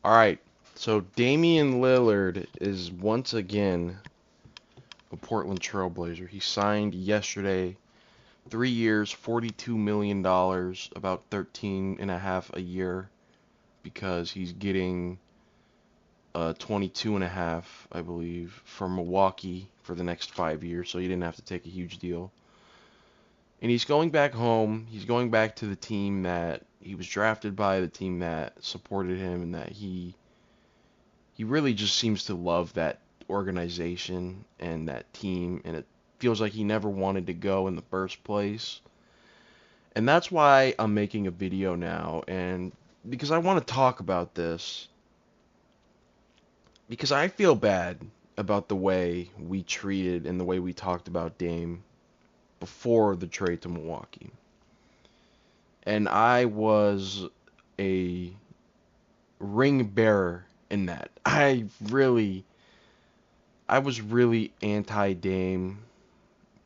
All right. So Damian Lillard is once again a Portland Trailblazer. He signed yesterday, 3 years, $42 million, about 13 and a half a year, because he's getting 22 and a half, I believe, from Milwaukee for the next 5 years. So he didn't have to take a huge deal. And he's going back home. He's going back to the team that he was drafted by, the team that supported him, and that he really just seems to love that organization and that team, and it feels like he never wanted to go in the first place. And that's why I'm making a video now, and because I want to talk about this, because I feel bad about the way we treated and the way we talked about Dame before the trade to Milwaukee. And I was a ring bearer in that. I was really anti-Dame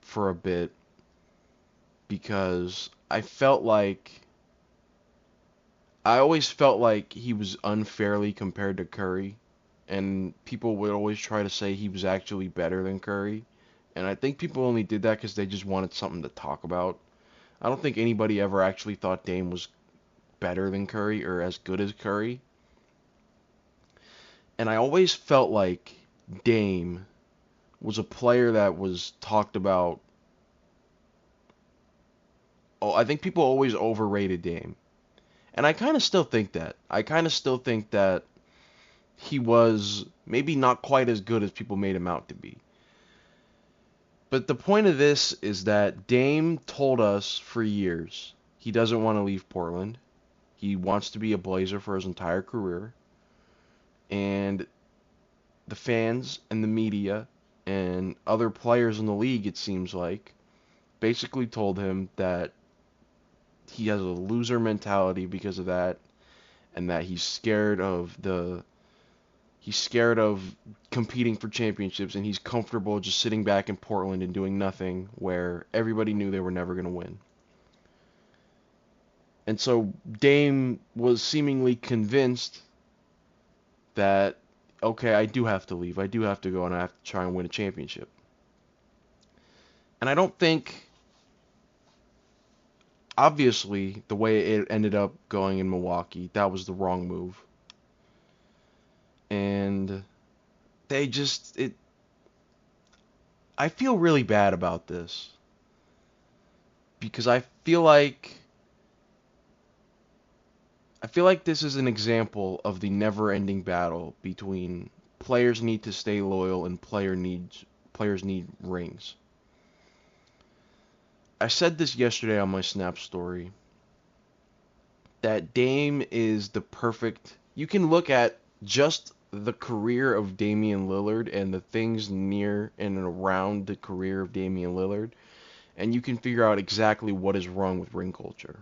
for a bit because I always felt like he was unfairly compared to Curry, and people would always try to say he was actually better than Curry. And I think people only did that because they just wanted something to talk about. I don't think anybody ever actually thought Dame was better than Curry or as good as Curry. And I always felt like Dame was a player that was talked about. Oh, I think people always overrated Dame. And I kind of still think that. I kind of still think that he was maybe not quite as good as people made him out to be. But the point of this is that Dame told us for years he doesn't want to leave Portland. He wants to be a Blazer for his entire career. And the fans and the media and other players in the league, it seems like, basically told him that he has a loser mentality because of that, and that he's scared of competing for championships, and he's comfortable just sitting back in Portland and doing nothing, where everybody knew they were never going to win. And so Dame was seemingly convinced that, okay, I do have to leave. I do have to go, and I have to try and win a championship. And I don't think, obviously, the way it ended up going in Milwaukee, that was the wrong move. And they just, it, I feel really bad about this because I feel like this is an example of the never-ending battle between players need to stay loyal and players need rings. I said this yesterday on my Snap story that Dame is the perfect. You can look at just the career of Damian Lillard and the things near and around the career of Damian Lillard, and you can figure out exactly what is wrong with ring culture.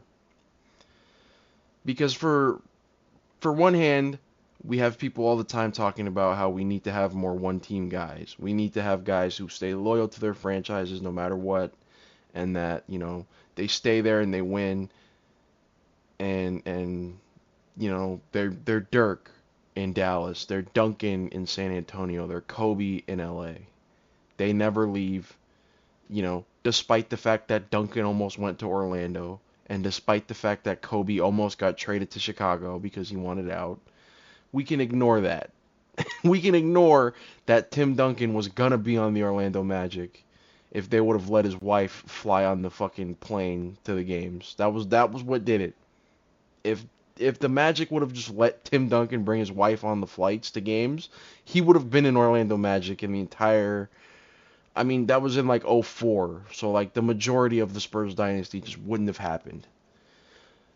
Because for one hand, we have people all the time talking about how we need to have more one-team guys. We need to have guys who stay loyal to their franchises no matter what, and that, they stay there and they win, and they're Dirk in Dallas, they're Duncan in San Antonio, they're Kobe in LA. They never leave, despite the fact that Duncan almost went to Orlando, and despite the fact that Kobe almost got traded to Chicago because he wanted out. We can ignore that. We can ignore that Tim Duncan was gonna be on the Orlando Magic if they would have let his wife fly on the fucking plane to the games. That was what did it. If if the Magic would have just let Tim Duncan bring his wife on the flights to games, he would have been in Orlando Magic in the entire. I mean, that was in like '04, so like the majority of the Spurs dynasty just wouldn't have happened.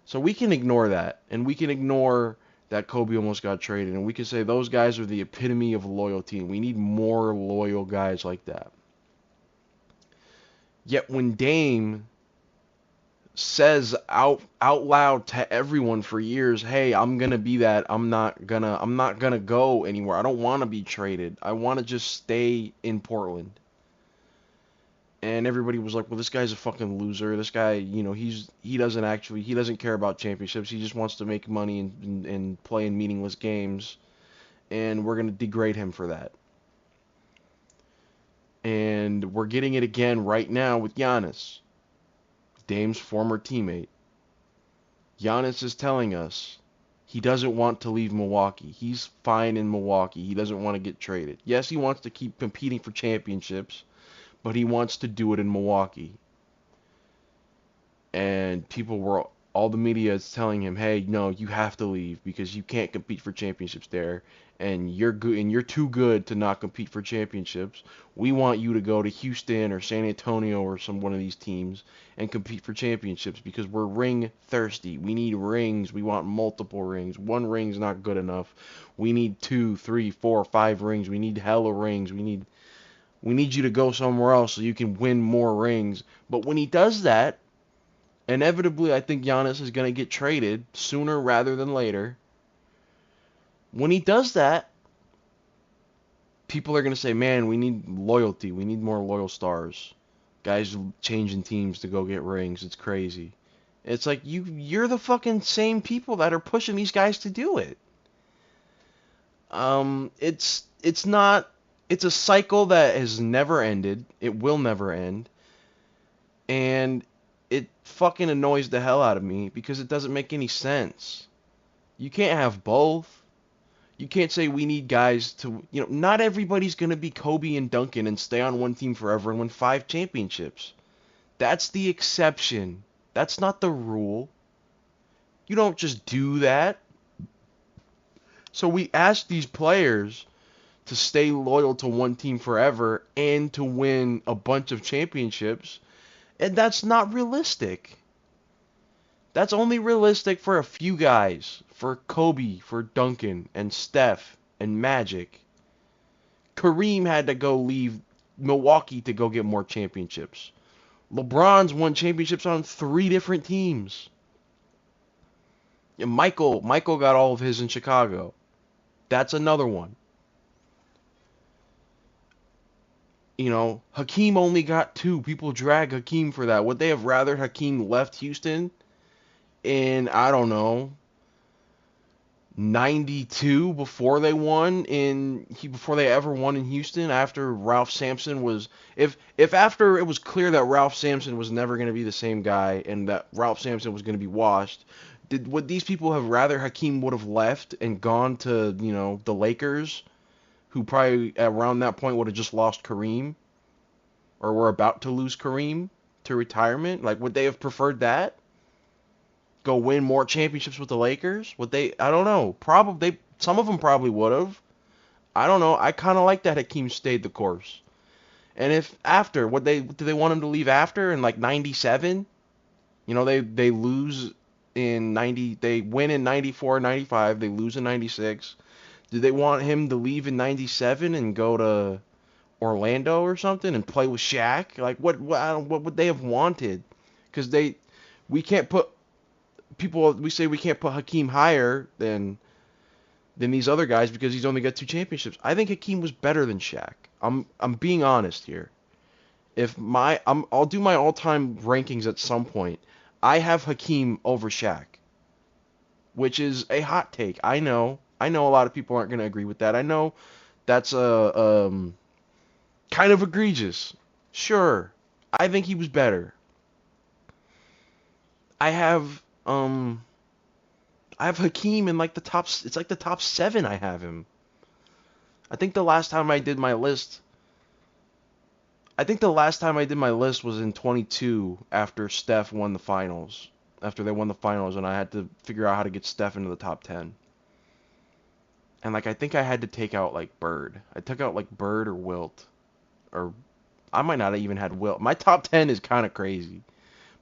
So we can ignore that, and we can ignore that Kobe almost got traded, and we can say those guys are the epitome of loyalty, and we need more loyal guys like that. Yet when Dame says out loud to everyone for years, "Hey, I'm gonna be that. I'm not gonna go anywhere. I don't want to be traded. I want to just stay in Portland." And everybody was like, well, this guy's a fucking loser. This guy, he doesn't care about championships. He just wants to make money and play in meaningless games. And we're going to degrade him for that. And we're getting it again right now with Giannis, Dame's former teammate. Giannis is telling us he doesn't want to leave Milwaukee. He's fine in Milwaukee. He doesn't want to get traded. Yes, he wants to keep competing for championships, but he wants to do it in Milwaukee. And all the media is telling him, hey, no, you have to leave because you can't compete for championships there, and you're good, and you're too good to not compete for championships. We want you to go to Houston or San Antonio or one of these teams and compete for championships because we're ring thirsty. We need rings. We want multiple rings. One ring's not good enough. We need 2, 3, 4, 5 rings. We need hella rings. We need you to go somewhere else so you can win more rings. But when he does that, inevitably, I think Giannis is going to get traded sooner rather than later. When he does that, people are going to say, man, we need loyalty. We need more loyal stars. Guys changing teams to go get rings. It's crazy. It's like, you're the fucking same people that are pushing these guys to do it. It's not, it's a cycle that has never ended. It will never end. And it fucking annoys the hell out of me because it doesn't make any sense. You can't have both. You can't say we need guys to, not everybody's going to be Kobe and Duncan and stay on one team forever and win 5 championships. That's the exception. That's not the rule. You don't just do that. So we ask these players to stay loyal to one team forever and to win a bunch of championships, and that's not realistic. That's only realistic for a few guys. For Kobe, for Duncan, and Steph, and Magic. Kareem had to go leave Milwaukee to go get more championships. LeBron's won championships on 3 different teams. And Michael got all of his in Chicago. That's another one. Hakeem only got 2. People drag Hakeem for that. Would they have rather Hakeem left Houston in, I don't know, 92 before they ever won in Houston, after Ralph Sampson was, if after it was clear that Ralph Sampson was never going to be the same guy and that Ralph Sampson was going to be washed, would these people have rather Hakeem would have left and gone to, the Lakers, who probably around that point would have just lost Kareem, or were about to lose Kareem to retirement? Like, would they have preferred that? Go win more championships with the Lakers? Would they? I don't know. Probably, some of them probably would have. I don't know. I kind of like that Hakeem stayed the course. And if after, do they want him to leave after in like 97? They lose in 90, they win in 94, 95, they lose in 96. Do they want him to leave in 97 and go to Orlando or something and play with Shaq? Like, what would they have wanted? Because we can't put we say we can't put Hakeem higher than these other guys because he's only got 2 championships. I think Hakeem was better than Shaq. I'm being honest here. I'll do my all-time rankings at some point. I have Hakeem over Shaq, which is a hot take. I know a lot of people aren't going to agree with that. I know that's kind of egregious. Sure, I think he was better. I have Hakeem in like the top. It's like the top 7. I have him. I think the last time I did my list was in 22 after Steph won the finals. After they won the finals, and I had to figure out how to get Steph into the top 10. And I think I had to take out like Bird. I took out like Bird or Wilt, or I might not have even had Wilt. My top 10 is kind of crazy.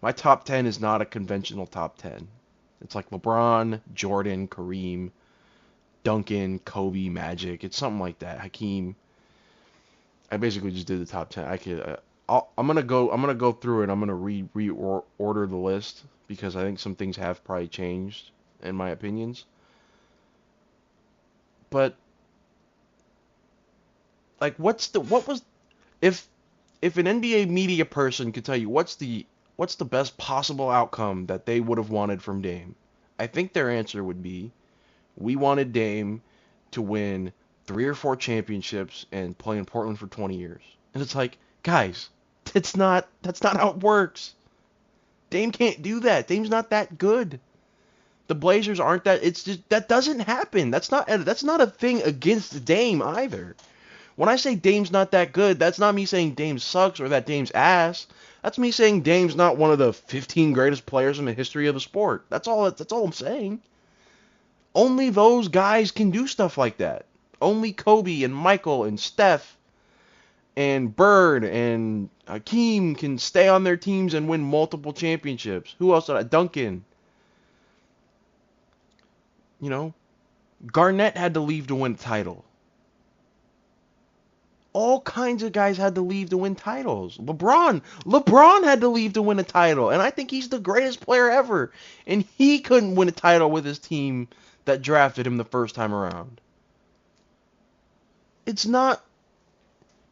My top 10 is not a conventional top 10. It's like LeBron, Jordan, Kareem, Duncan, Kobe, Magic. It's something like that. Hakeem. I basically just did the top 10. I'm gonna go through it. I'm gonna reorder the list because I think some things have probably changed in my opinions. But like, if if an NBA media person could tell you what's the best possible outcome that they would have wanted from Dame, I think their answer would be, we wanted Dame to win 3 or 4 championships and play in Portland for 20 years. And it's like, guys, that's not how it works. Dame can't do that. Dame's not that good. The Blazers aren't that. It's just that doesn't happen. That's not a thing against Dame either. When I say Dame's not that good, that's not me saying Dame sucks or that Dame's ass. That's me saying Dame's not one of the 15 greatest players in the history of the sport. That's all I'm saying. Only those guys can do stuff like that. Only Kobe and Michael and Steph and Bird and Hakeem can stay on their teams and win multiple championships. Who else did I? Duncan. You know, Garnett had to leave to win a title. All kinds of guys had to leave to win titles. LeBron had to leave to win a title, and I think he's the greatest player ever. And he couldn't win a title with his team that drafted him the first time around. It's not.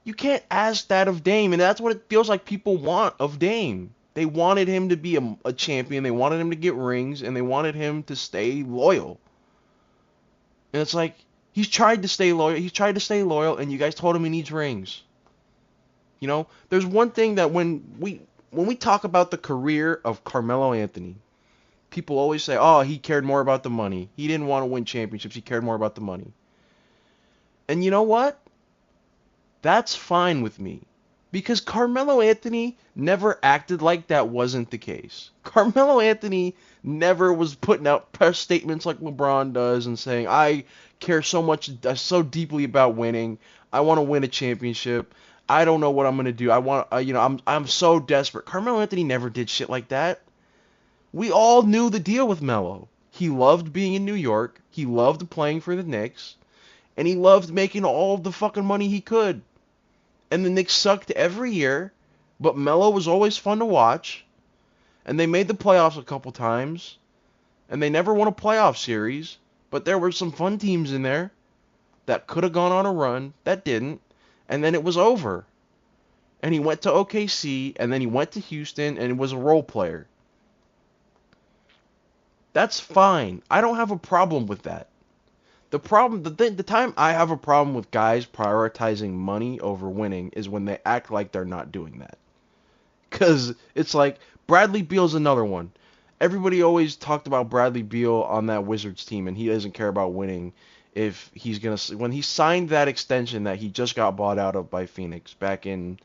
You can't ask that of Dame, and that's what it feels like people want of Dame. They wanted him to be a champion, they wanted him to get rings, and they wanted him to stay loyal. And it's like, he's tried to stay loyal, and you guys told him he needs rings. You know, there's one thing that when we talk about the career of Carmelo Anthony, people always say, oh, he cared more about the money. He didn't want to win championships, he cared more about the money. And you know what? That's fine with me. Because Carmelo Anthony never acted like that wasn't the case. Carmelo Anthony never was putting out press statements like LeBron does and saying, I care so deeply about winning. I want to win a championship. I don't know what I'm going to do. I'm so desperate. Carmelo Anthony never did shit like that. We all knew the deal with Melo. He loved being in New York. He loved playing for the Knicks. And he loved making all the fucking money he could. And the Knicks sucked every year, but Melo was always fun to watch. And they made the playoffs a couple times. And they never won a playoff series, but there were some fun teams in there that could have gone on a run, that didn't, and then it was over. And he went to OKC, and then he went to Houston, and he was a role player. That's fine. I don't have a problem with that. The time I have a problem with guys prioritizing money over winning is when they act like they're not doing that. Because it's like, Bradley Beal's another one. Everybody always talked about Bradley Beal on that Wizards team, and he doesn't care about winning. When he signed that extension that he just got bought out of by Phoenix back in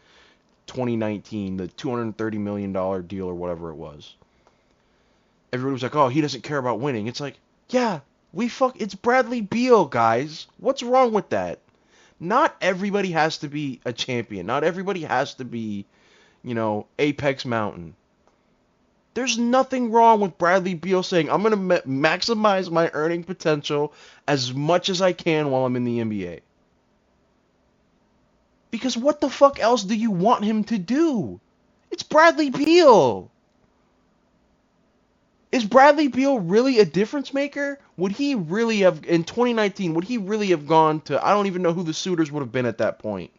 2019, the $230 million deal or whatever it was. Everybody was like, oh, he doesn't care about winning. It's like, yeah, it's Bradley Beal, guys. What's wrong with that? Not everybody has to be a champion. Not everybody has to be, Apex Mountain. There's nothing wrong with Bradley Beal saying, I'm going to maximize my earning potential as much as I can while I'm in the NBA. Because what the fuck else do you want him to do? It's Bradley Beal. Is Bradley Beal really a difference maker? Would he really have, in 2019, would he really have gone to, I don't even know who the suitors would have been at that point.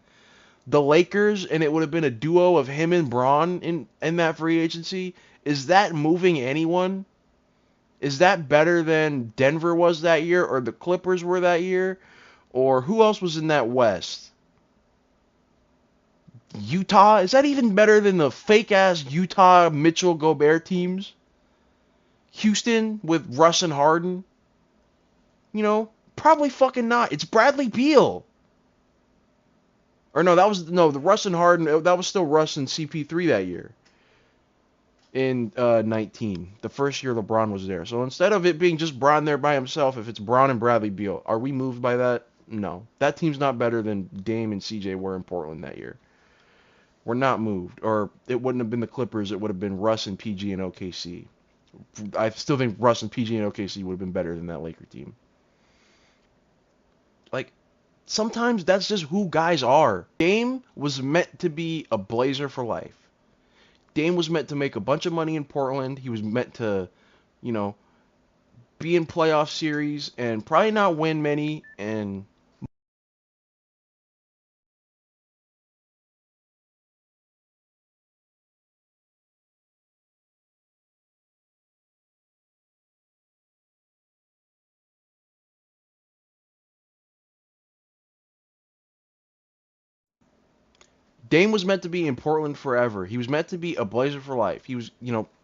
The Lakers, and it would have been a duo of him and Braun in that free agency? Is that moving anyone? Is that better than Denver was that year, or the Clippers were that year? Or who else was in that West? Utah? Is that even better than the fake-ass Utah Mitchell Gobert teams? Houston with Russ and Harden? Probably fucking not. It's Bradley Beal. Or no, the Russ and Harden, that was still Russ and CP3 that year. In 19, the first year LeBron was there. So instead of it being just Bron there by himself, if it's Bron and Bradley Beal, are we moved by that? No. That team's not better than Dame and CJ were in Portland that year. We're not moved. Or it wouldn't have been the Clippers, it would have been Russ and PG and OKC. I still think Russ and PG and OKC would have been better than that Laker team. Like, sometimes that's just who guys are. Dame was meant to be a Blazer for life. Dame was meant to make a bunch of money in Portland. He was meant to, be in playoff series and probably not win many and Dame was meant to be in Portland forever. He was meant to be a Blazer for life. He was,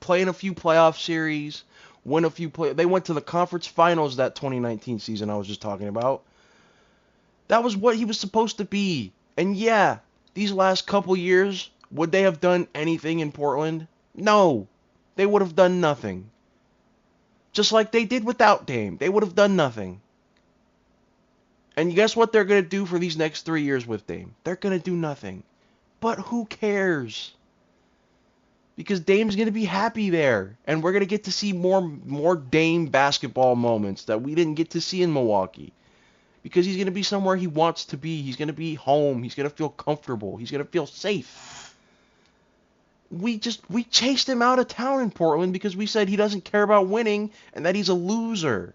playing a few playoff series, win a few play. They went to the conference finals that 2019 season I was just talking about. That was what he was supposed to be. And yeah, these last couple years, would they have done anything in Portland? No. They would have done nothing. Just like they did without Dame. They would have done nothing. And guess what they're going to do for these next 3 years with Dame? They're going to do nothing. But who cares? Because Dame's going to be happy there. And we're going to get to see more Dame basketball moments that we didn't get to see in Milwaukee. Because he's going to be somewhere he wants to be. He's going to be home. He's going to feel comfortable. He's going to feel safe. We chased him out of town in Portland because we said he doesn't care about winning and that he's a loser.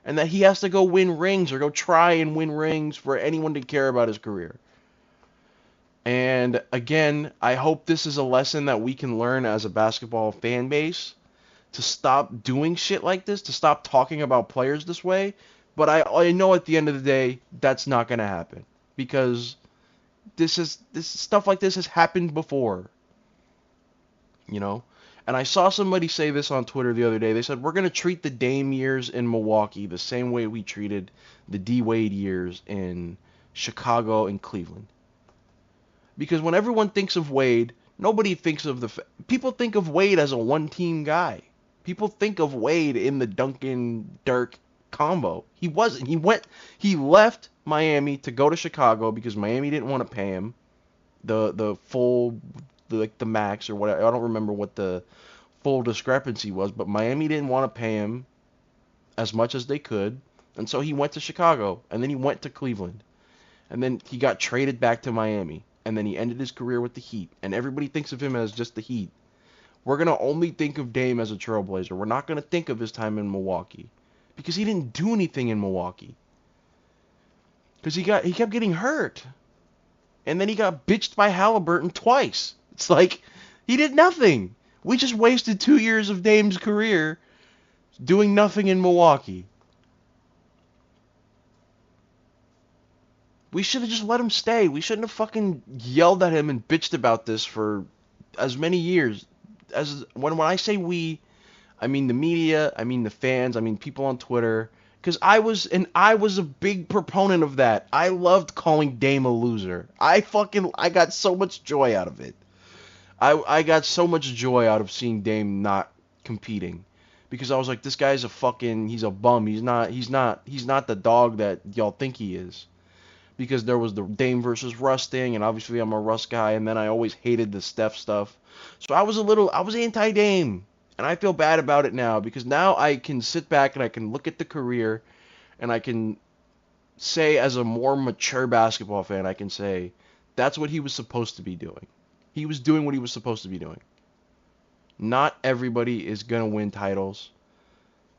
And that he has to go win rings or go try and win rings for anyone to care about his career. And again, I hope this is a lesson that we can learn as a basketball fan base to stop doing shit like this, to stop talking about players this way. But I know at the end of the day, that's not going to happen. Because this stuff like this has happened before. And I saw somebody say this on Twitter the other day. They said, we're going to treat the Dame years in Milwaukee the same way we treated the D-Wade years in Chicago and Cleveland. Because when everyone thinks of Wade, nobody thinks of people think of Wade as a one-team guy. People think of Wade in the Duncan-Dirk combo. He wasn't. He left Miami to go to Chicago because Miami didn't want to pay him the full, the max or whatever. I don't remember what the full discrepancy was, but Miami didn't want to pay him as much as they could, and so he went to Chicago, and then he went to Cleveland, and then he got traded back to Miami, and then he ended his career with the Heat, and everybody thinks of him as just the Heat. We're going to only think of Dame as a trailblazer. We're not going to think of his time in Milwaukee, because he didn't do anything in Milwaukee. Because he kept getting hurt. And then he got bitched by Halliburton twice. It's like, he did nothing. We just wasted 2 years of Dame's career doing nothing in Milwaukee. We should have just let him stay. We shouldn't have fucking yelled at him and bitched about this for as many years. When I say we, I mean the media, I mean the fans, I mean people on Twitter. Because I was a big proponent of that. I loved calling Dame a loser. I got so much joy out of it. I got so much joy out of seeing Dame not competing. Because I was like, this guy's he's a bum. He's not the dog that y'all think he is. Because there was the Dame versus Russ thing, and obviously I'm a Russ guy, and then I always hated the Steph stuff. So I was anti-Dame. And I feel bad about it now, because now I can sit back and I can look at the career, and I can say, as a more mature basketball fan, I can say, that's what he was supposed to be doing. He was doing what he was supposed to be doing. Not everybody is going to win titles.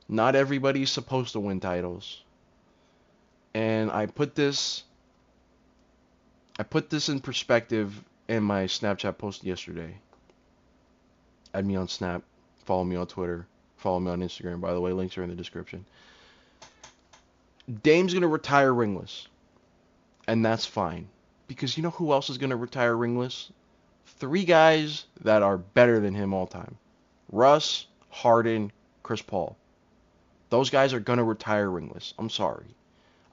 Not everybody is supposed to win titles. And I put this in perspective in my Snapchat post yesterday. Add me on Snap. Follow me on Twitter. Follow me on Instagram, by the way. Links are in the description. Dame's going to retire ringless. And that's fine. Because you know who else is going to retire ringless? 3 guys that are better than him all time. Russ, Harden, Chris Paul. Those guys are going to retire ringless. I'm sorry.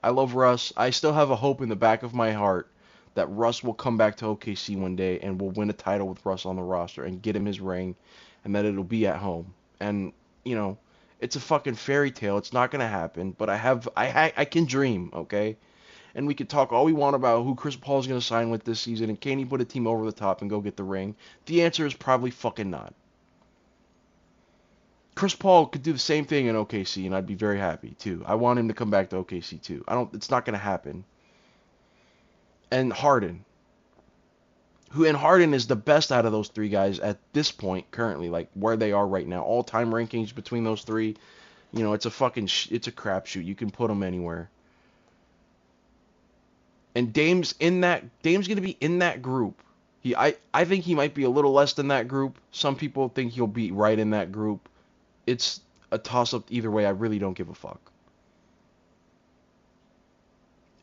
I love Russ. I still have a hope in the back of my heart that Russ will come back to OKC one day and will win a title with Russ on the roster and get him his ring, and that it'll be at home. And, it's a fucking fairy tale. It's not going to happen, but I can dream, okay? And we could talk all we want about who Chris Paul is going to sign with this season, and can he put a team over the top and go get the ring? The answer is probably fucking not. Chris Paul could do the same thing in OKC, and I'd be very happy, too. I want him to come back to OKC, too. It's not going to happen. And Harden. Harden is the best out of those 3 guys at this point, currently, like where they are right now. All-time rankings between those 3, it's a crapshoot. You can put them anywhere. And Dame's going to be in that group. I think he might be a little less than that group. Some people think he'll be right in that group. It's a toss-up either way. I really don't give a fuck.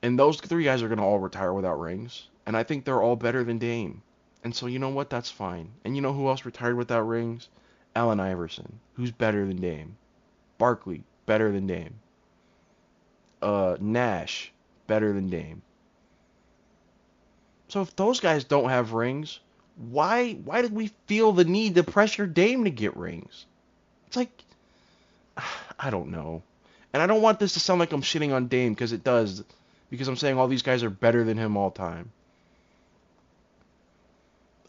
And those 3 guys are going to all retire without rings. And I think they're all better than Dame. And so you know what? That's fine. And you know who else retired without rings? Allen Iverson. Who's better than Dame? Barkley. Better than Dame. Nash. Better than Dame. So if those guys don't have rings, why did we feel the need to pressure Dame to get rings? It's like, I don't know. And I don't want this to sound like I'm shitting on Dame, because it does. Because I'm saying all these guys are better than him all time.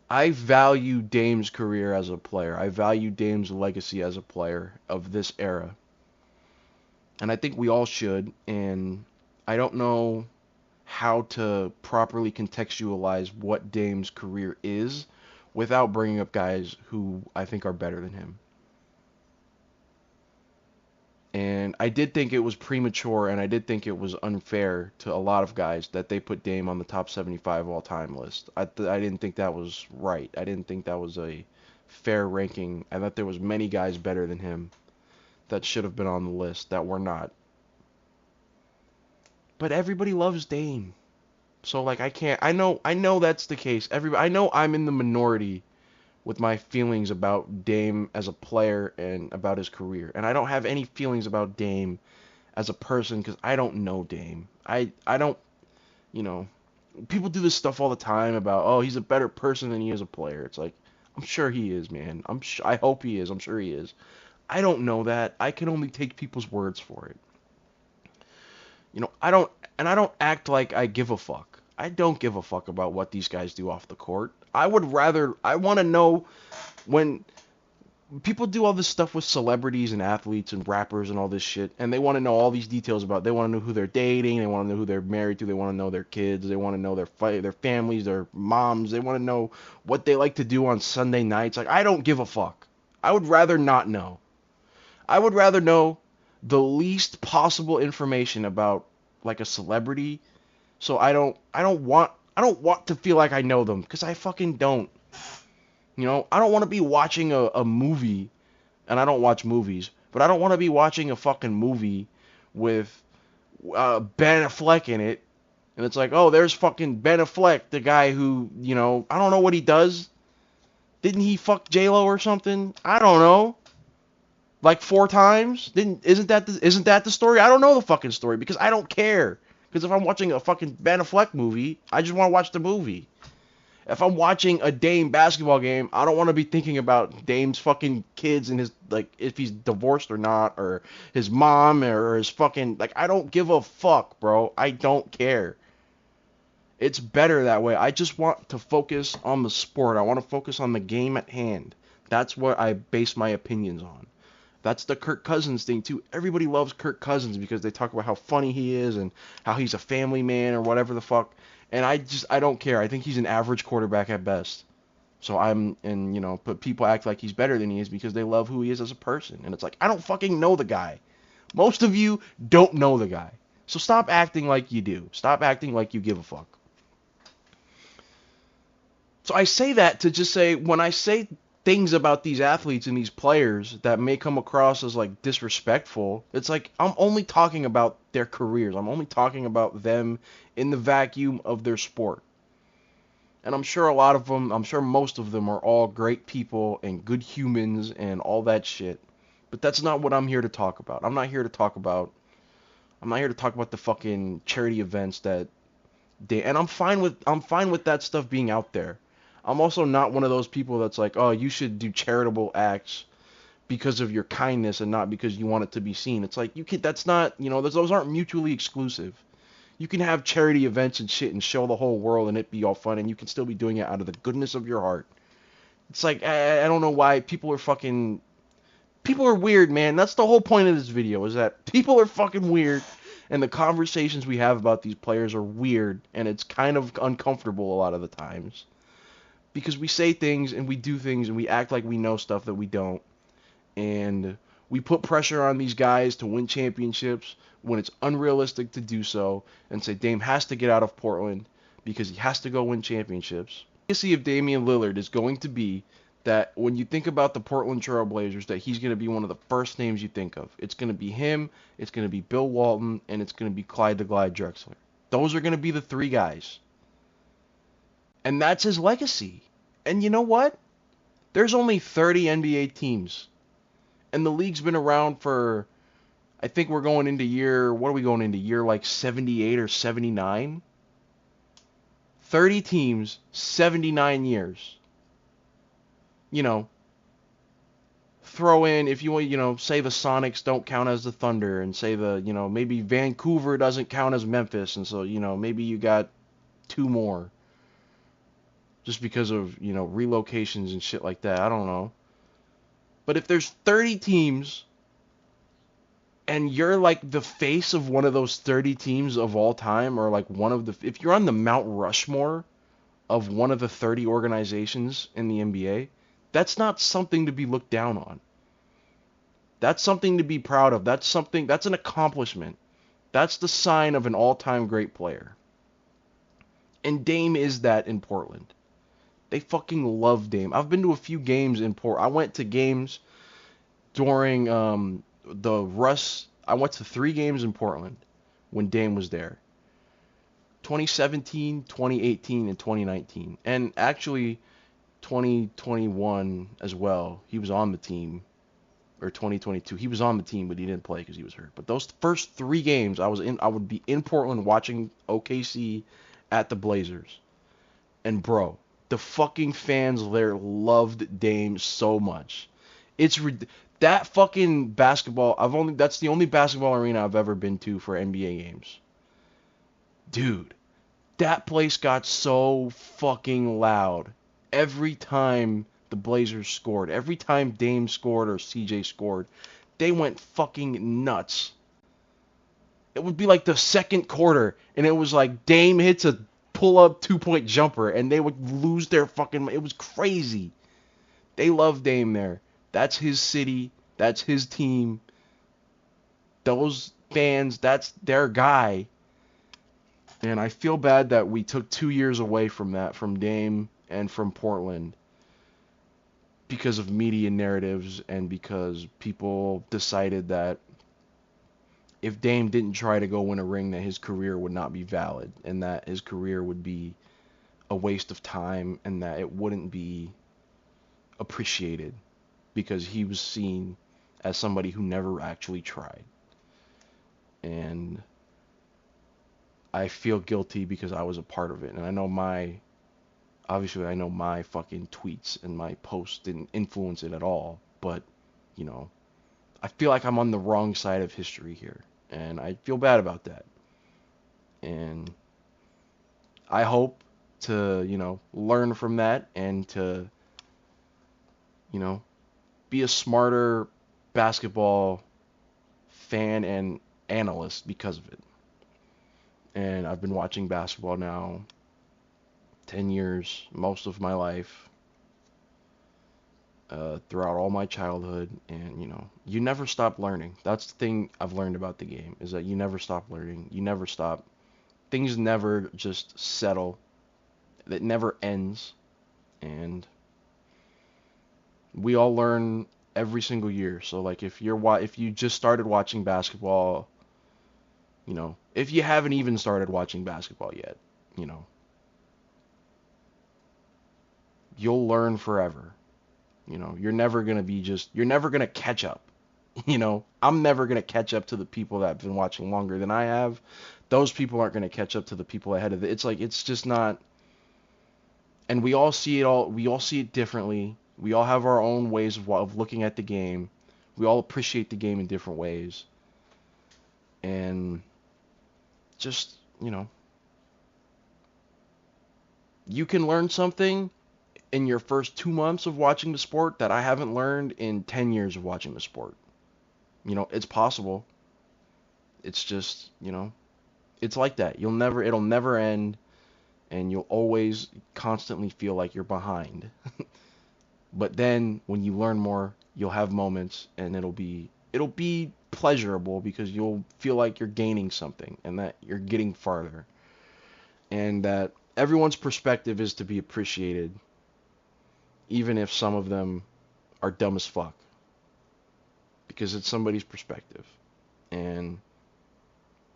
I value Dame's career as a player. I value Dame's legacy as a player of this era. And I think we all should. And I don't know how to properly contextualize what Dame's career is without bringing up guys who I think are better than him. And I did think it was premature, and I did think it was unfair to a lot of guys that they put Dame on the top 75 all-time list. I didn't think that was right. I didn't think that was a fair ranking. I thought there was many guys better than him that should have been on the list that were not. But everybody loves Dame. So like I know that's the case. I know I'm in the minority with my feelings about Dame as a player and about his career. And I don't have any feelings about Dame as a person because I don't know Dame. I don't, you know, people do this stuff all the time about, oh, he's a better person than he is a player. It's like, I'm sure he is, man. I hope he is. I'm sure he is. I don't know that. I can only take people's words for it. I don't act like I give a fuck. I don't give a fuck about what these guys do off the court. I want to know when people do all this stuff with celebrities and athletes and rappers and all this shit, and they want to know all these details they want to know who they're dating, they want to know who they're married to, they want to know their kids, they want to know their families, their moms, they want to know what they like to do on Sunday nights. Like, I don't give a fuck. I would rather not know. I would rather know the least possible information about like a celebrity, so I don't want to feel like I know them, because I fucking don't. I don't want to be watching a movie, and I don't watch movies, but I don't want to be watching a fucking movie with Ben Affleck in it, and it's like, oh, there's fucking Ben Affleck, the guy who, I don't know what he does. Didn't he fuck J-Lo or something? I don't know. Like 4 times? Isn't that the story? I don't know the fucking story because I don't care. Because if I'm watching a fucking Ben Affleck movie, I just want to watch the movie. If I'm watching a Dame basketball game, I don't want to be thinking about Dame's fucking kids and his, like, if he's divorced or not, or his mom, or his fucking, like, I don't give a fuck, bro. I don't care. It's better that way. I just want to focus on the sport. I want to focus on the game at hand. That's what I base my opinions on. That's the Kirk Cousins thing too. Everybody loves Kirk Cousins because they talk about how funny he is and how he's a family man or whatever the fuck. And I don't care. I think he's an average quarterback at best. But people act like he's better than he is because they love who he is as a person. And it's like, I don't fucking know the guy. Most of you don't know the guy. So stop acting like you do. Stop acting like you give a fuck. So I say that to just say, when I say things about these athletes and these players that may come across as like disrespectful, it's like I'm only talking about their careers. I'm only talking about them in the vacuum of their sport. And I'm sure most of them are all great people and good humans and all that shit. But that's not what I'm here to talk about. I'm not here to talk about the fucking charity events and I'm fine with that stuff being out there. I'm also not one of those people that's like, oh, you should do charitable acts because of your kindness and not because you want it to be seen. It's like, that's not, those aren't mutually exclusive. You can have charity events and shit and show the whole world and it be all fun, and you can still be doing it out of the goodness of your heart. It's like, I don't know why people are weird, man. That's the whole point of this video, is that people are fucking weird, and the conversations we have about these players are weird, and it's kind of uncomfortable a lot of the times. Because we say things and we do things and we act like we know stuff that we don't. And we put pressure on these guys to win championships when it's unrealistic to do so, and say Dame has to get out of Portland because he has to go win championships. The legacy of Damian Lillard is going to be that when you think about the Portland Trail Blazers, that he's going to be one of the first names you think of. It's going to be him, it's going to be Bill Walton, and it's going to be Clyde the Glide Drexler. Those are going to be the 3 guys. And that's his legacy. And you know what? There's only 30 NBA teams. And the league's been around for, I think we're going into year, what are we going into? Year like 78 or 79? 30 teams, 79 years. You know, throw in, if you want, say the Sonics don't count as the Thunder, and say maybe Vancouver doesn't count as Memphis, and so, maybe you got two more. Just because of, relocations and shit like that. I don't know. But if there's 30 teams and you're like the face of one of those 30 teams of all time, or like if you're on the Mount Rushmore of one of the 30 organizations in the NBA, that's not something to be looked down on. That's something to be proud of. That's an accomplishment. That's the sign of an all-time great player. And Dame is that in Portland. They fucking love Dame. I've been to a few games in Portland. I went to games during the Russ. I went to 3 games in Portland when Dame was there. 2017, 2018, and 2019. And actually 2021 as well. He was on the team. Or 2022. He was on the team, but he didn't play because he was hurt. But those first 3 games, I would be in Portland watching OKC at the Blazers. And bro, the fucking fans there loved Dame so much. That fucking basketball, that's the only basketball arena I've ever been to for NBA games. Dude, that place got so fucking loud every time the Blazers scored. Every time Dame scored or CJ scored, they went fucking nuts. It would be like the second quarter, and it was like Dame hits a pull-up 2-point jumper, and they would lose their fucking... It was crazy. They love Dame there. That's his city. That's his team. Those fans, that's their guy. And I feel bad that we took 2 years away from that, from Dame and from Portland, because of media narratives and because people decided that if Dame didn't try to go win a ring, that his career would not be valid, and that his career would be a waste of time, and that it wouldn't be appreciated because he was seen as somebody who never actually tried. And I feel guilty because I was a part of it, and I know my fucking tweets and my posts didn't influence it at all, but, I feel like I'm on the wrong side of history here, and I feel bad about that. And I hope to, learn from that and to, be a smarter basketball fan and analyst because of it. And I've been watching basketball now 10 years, most of my life, throughout all my childhood, and you never stop learning. That's the thing I've learned about the game, is that you never stop learning. You never stop. Things never just settle. It never ends. And we all learn every single year. So like if you just started watching basketball, if you haven't even started watching basketball yet, you'll learn forever. You're never going to catch up. I'm never going to catch up to the people that have been watching longer than I have. Those people aren't going to catch up to the people ahead of it. It's just not. And we all see it differently. We all have our own ways of looking at the game. We all appreciate the game in different ways. And just, you can learn something in your first 2 months of watching the sport that I haven't learned in 10 years of watching the sport. It's possible. It's just, it's like that. It'll never end, and you'll always constantly feel like you're behind. But then when you learn more, you'll have moments, and it'll be pleasurable because you'll feel like you're gaining something and that you're getting farther. And that everyone's perspective is to be appreciated, even if some of them are dumb as fuck, because it's somebody's perspective. And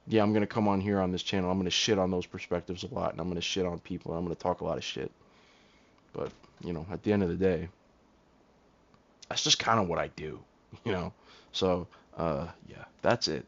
yeah, I'm going to come on here on this channel, I'm going to shit on those perspectives a lot, and I'm going to shit on people, and I'm going to talk a lot of shit. But, at the end of the day, that's just kind of what I do, you know. So, yeah, that's it.